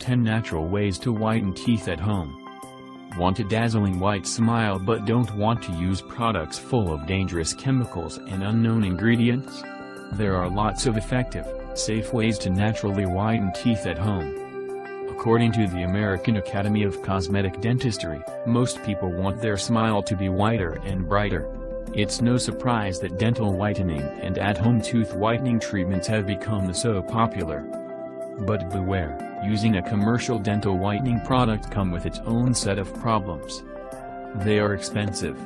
10 natural ways to whiten teeth at home. Want a dazzling white smile but don't want to use products full of dangerous chemicals and unknown ingredients? There are lots of effective, safe ways to naturally whiten teeth at home. According to the American Academy of Cosmetic Dentistry, most people want their smile to be whiter and brighter. It's no surprise that dental whitening and at-home tooth whitening treatments have become so popular. But beware, using a commercial dental whitening product comes with its own set of problems. They are expensive.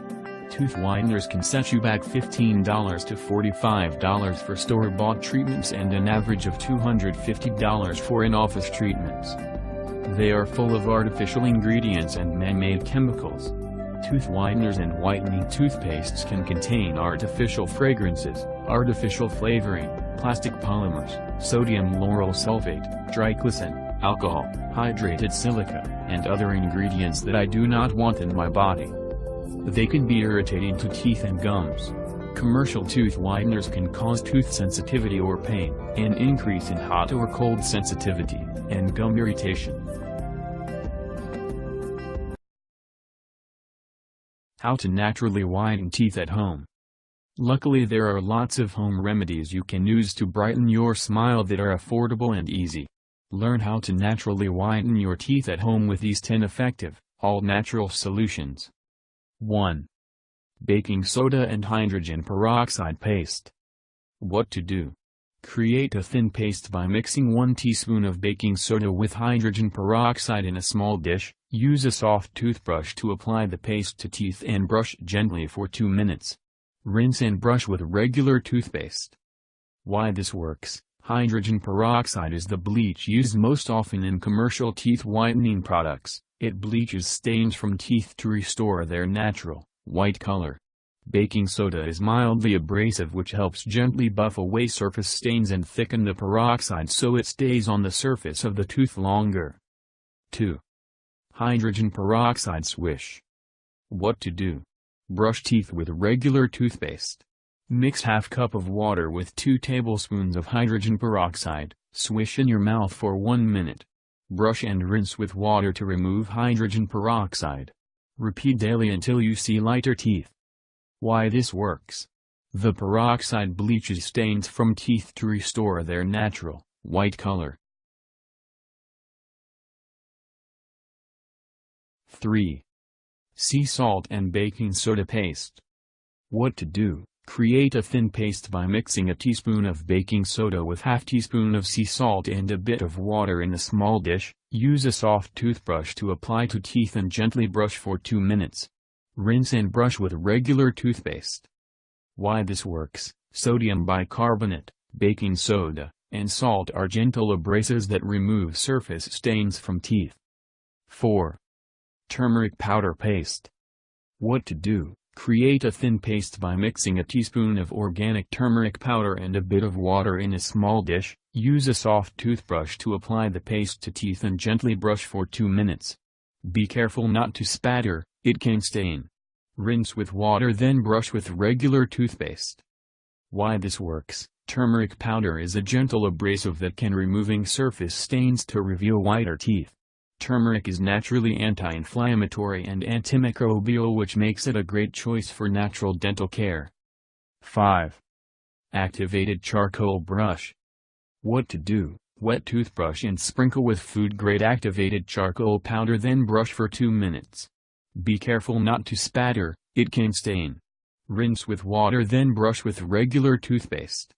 Tooth whiteners can set you back $15 to $45 for store-bought treatments and an average of $250 for in-office treatments. They are full of artificial ingredients and man-made chemicals. Tooth whiteners and whitening toothpastes can contain artificial fragrances, artificial flavoring, plastic polymers, sodium lauryl sulfate, triclosan, alcohol, hydrated silica, and other ingredients that I do not want in my body. They can be irritating to teeth and gums. Commercial tooth whiteners can cause tooth sensitivity or pain, an increase in hot or cold sensitivity, and gum irritation. How to naturally whiten teeth at home. Luckily there are lots of home remedies you can use to brighten your smile that are affordable and easy. Learn how to naturally whiten your teeth at home with these 10 effective, all-natural solutions. 1. Baking soda and hydrogen peroxide paste. What to do? Create a thin paste by mixing 1 teaspoon of baking soda with hydrogen peroxide in a small dish. Use a soft toothbrush to apply the paste to teeth and brush gently for 2 minutes. Rinse and brush with regular toothpaste. Why this works? Hydrogen peroxide is the bleach used most often in commercial teeth whitening products. It bleaches stains from teeth to restore their natural, white color. Baking soda is mildly abrasive, which helps gently buff away surface stains and thicken the peroxide so it stays on the surface of the tooth longer. 2. Hydrogen peroxide swish. What to do? Brush teeth with regular toothpaste. Mix ½ cup of water with 2 tablespoons of hydrogen peroxide, swish in your mouth for 1 minute. Brush and rinse with water to remove hydrogen peroxide. Repeat daily until you see lighter teeth. Why this works? The peroxide bleaches stains from teeth to restore their natural, white color. 3. Sea salt and baking soda paste. What to do? Create a thin paste by mixing a teaspoon of baking soda with ½ teaspoon of sea salt and a bit of water in a small dish. Use a soft toothbrush to apply to teeth and gently brush for 2 minutes. Rinse and brush with regular toothpaste. Why this works? Sodium bicarbonate, baking soda, and salt are gentle abrasives that remove surface stains from teeth. 4. Turmeric powder paste. What to do? Create a thin paste by mixing a teaspoon of organic turmeric powder and a bit of water in a small dish. Use a soft toothbrush to apply the paste to teeth and gently brush for 2 minutes. Be careful not to spatter, it can stain. Rinse with water then brush with regular toothpaste. Why this works? Turmeric powder is a gentle abrasive that can removing surface stains to reveal whiter teeth. Turmeric is naturally anti-inflammatory and antimicrobial, which makes it a great choice for natural dental care. 5. Activated charcoal brush. What to do? Wet toothbrush and sprinkle with food-grade activated charcoal powder, then brush for 2 minutes. Be careful not to spatter, it can stain. Rinse with water then brush with regular toothpaste.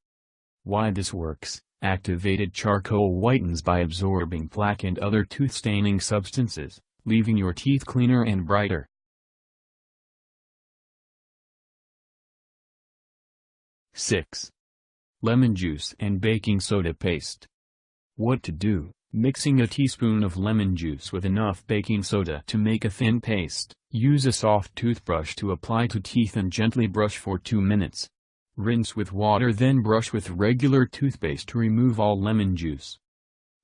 Why this works? Activated charcoal whitens by absorbing plaque and other tooth-staining substances, leaving your teeth cleaner and brighter. 6. Lemon juice and baking soda paste. What to do? Mixing a teaspoon of lemon juice with enough baking soda to make a thin paste. Use a soft toothbrush to apply to teeth and gently brush for 2 minutes. Rinse with water then brush with regular toothpaste to remove all lemon juice.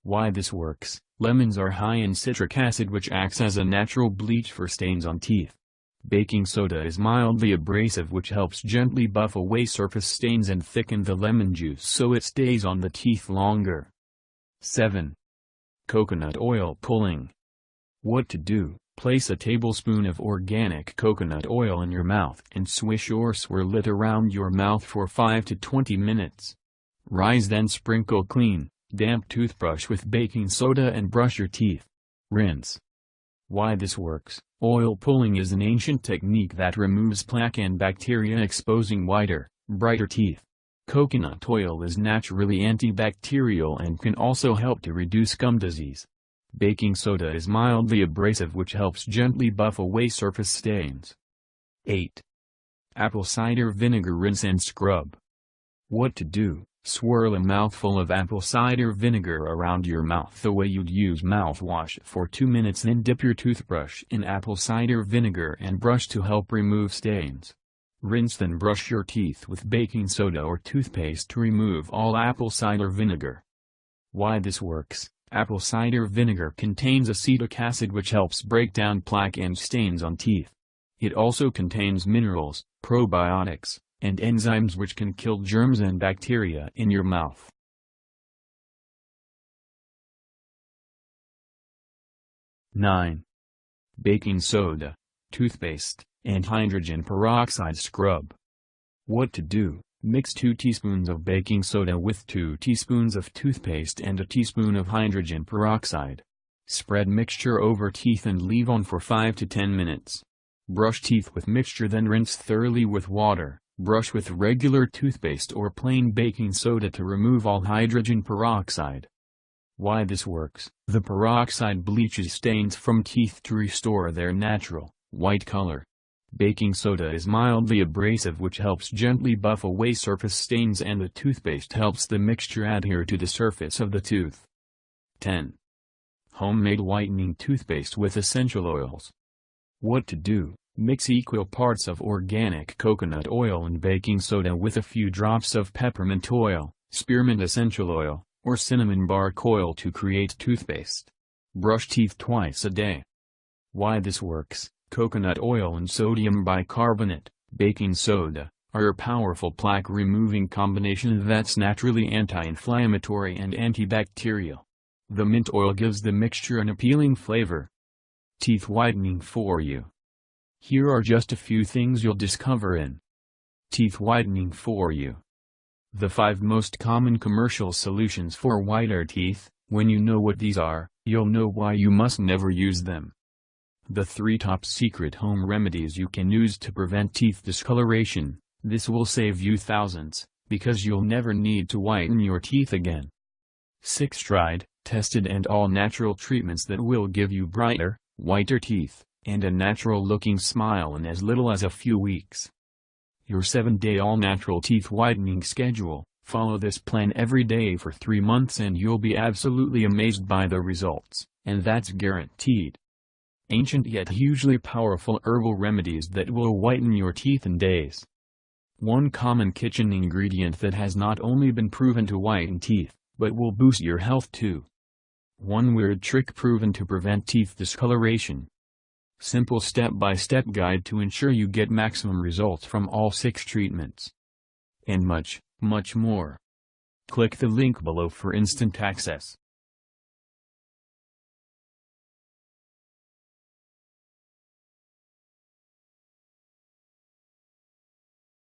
Why this works? Lemons are high in citric acid, which acts as a natural bleach for stains on teeth. Baking soda is mildly abrasive, which helps gently buff away surface stains and thicken the lemon juice so it stays on the teeth longer. 7. Coconut oil pulling. What to do: place a tablespoon of organic coconut oil in your mouth and swish or swirl it around your mouth for 5 to 20 minutes. Rise, then sprinkle clean, damp toothbrush with baking soda and brush your teeth. Rinse. Why this works: oil pulling is an ancient technique that removes plaque and bacteria, exposing whiter, brighter teeth. Coconut oil is naturally antibacterial and can also help to reduce gum disease. Baking soda is mildly abrasive, which helps gently buff away surface stains. 8. Apple cider vinegar rinse and scrub. What to do: swirl a mouthful of apple cider vinegar around your mouth the way you'd use mouthwash for 2 minutes, then dip your toothbrush in apple cider vinegar and brush to help remove stains. Rinse, then brush your teeth with baking soda or toothpaste to remove all apple cider vinegar. Why this works: apple cider vinegar contains acetic acid, which helps break down plaque and stains on teeth. It also contains minerals, probiotics, and enzymes which can kill germs and bacteria in your mouth. 9. Baking soda, toothpaste, and hydrogen peroxide scrub. What to do: mix 2 teaspoons of baking soda with 2 teaspoons of toothpaste and a teaspoon of hydrogen peroxide. Spread mixture over teeth and leave on for 5 to 10 minutes. Brush teeth with mixture, then rinse thoroughly with water. Brush with regular toothpaste or plain baking soda to remove all hydrogen peroxide. Why this works: the peroxide bleaches stains from teeth to restore their natural, white color. Baking soda is mildly abrasive, which helps gently buff away surface stains, and the toothpaste helps the mixture adhere to the surface of the tooth. 10. Homemade whitening toothpaste with essential oils. What to do: mix equal parts of organic coconut oil and baking soda with a few drops of peppermint oil, spearmint essential oil, or cinnamon bark oil to create toothpaste. Brush teeth twice a day. Why this works: coconut oil and sodium bicarbonate, baking soda, are a powerful plaque-removing combination that's naturally anti-inflammatory and antibacterial. The mint oil gives the mixture an appealing flavor. Teeth whitening for you. Here are just a few things you'll discover in Teeth Whitening for You. The 5 most common commercial solutions for whiter teeth. When you know what these are, you'll know why you must never use them. The 3 top secret home remedies you can use to prevent teeth discoloration. This will save you thousands, because you'll never need to whiten your teeth again. 6 tried, tested and all-natural treatments that will give you brighter, whiter teeth, and a natural-looking smile in as little as a few weeks. Your 7-day all-natural teeth whitening schedule. Follow this plan every day for 3 months and you'll be absolutely amazed by the results, and that's guaranteed. Ancient yet hugely powerful herbal remedies that will whiten your teeth in days. One common kitchen ingredient that has not only been proven to whiten teeth, but will boost your health too. One weird trick proven to prevent teeth discoloration. Simple step-by-step guide to ensure you get maximum results from all 6 treatments. And much, much more. Click the link below for instant access.